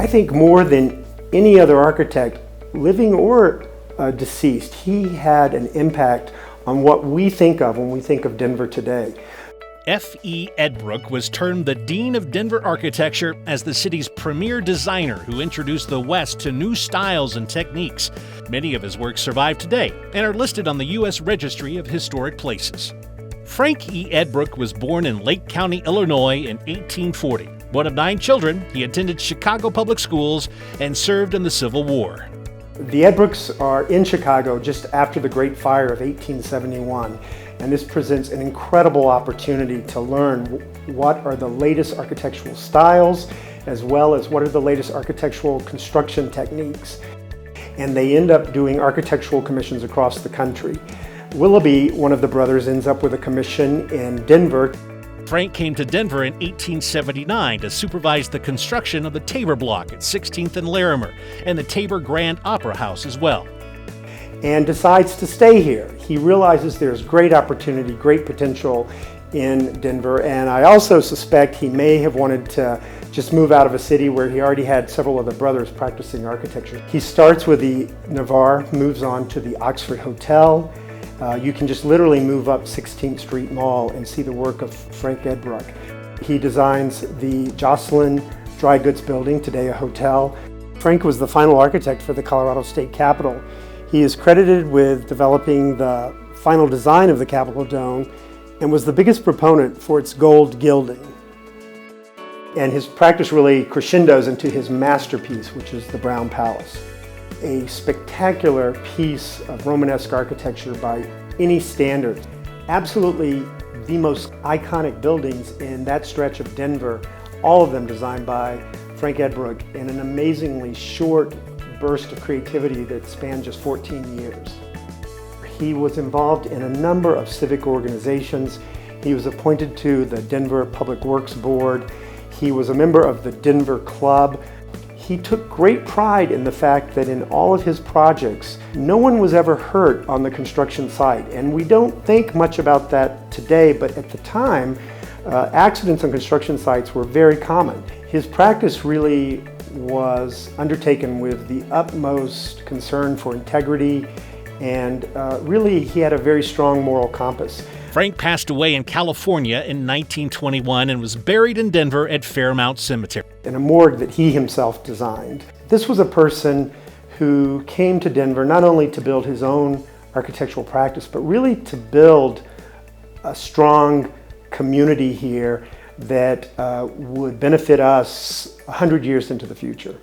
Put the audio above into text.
think more than any other architect, living or deceased, he had an impact on what we think of when we think of Denver today. F.E. Edbrooke was termed the Dean of Denver Architecture as the city's premier designer who introduced the West to new styles and techniques. Many of his works survive today and are listed on the U.S. Registry of Historic Places. Frank E. Edbrooke was born in Lake County, Illinois in 1840. One of 9 children, he attended Chicago public schools and served in the Civil War. The Edbrookes are in Chicago just after the Great Fire of 1871, and this presents an incredible opportunity to learn what are the latest architectural styles, as well as what are the latest architectural construction techniques. And they end up doing architectural commissions across the country. Willoughby, one of the brothers, ends up with a commission in Denver. Frank came to Denver in 1879 to supervise the construction of the Tabor Block at 16th and Larimer and the Tabor Grand Opera House as well. And decides to stay here. He realizes there's great opportunity, great potential in Denver, and I also suspect he may have wanted to just move out of a city where he already had several other brothers practicing architecture. He starts with the Navarre, moves on to the Oxford Hotel. You can just literally move up 16th Street Mall and see the work of Frank Edbrooke. He designs the Jocelyn Dry Goods Building, today a hotel. Frank was the final architect for the Colorado State Capitol. He is credited with developing the final design of the Capitol Dome and was the biggest proponent for its gold gilding. And his practice really crescendos into his masterpiece, which is the Brown Palace. A spectacular piece of Romanesque architecture by any standard. Absolutely the most iconic buildings in that stretch of Denver, all of them designed by Frank Edbrooke in an amazingly short burst of creativity that spanned just 14 years. He was involved in a number of civic organizations. He was appointed to the Denver Public Works Board. He was a member of the Denver Club. He took great pride in the fact that in all of his projects, no one was ever hurt on the construction site. And we don't think much about that today, but at the time, accidents on construction sites were very common. His practice really was undertaken with the utmost concern for integrity, and really he had a very strong moral compass. Frank passed away in California in 1921 and was buried in Denver at Fairmount Cemetery. In a morgue that he himself designed. This was a person who came to Denver not only to build his own architectural practice, but really to build a strong community here that would benefit us 100 years into the future.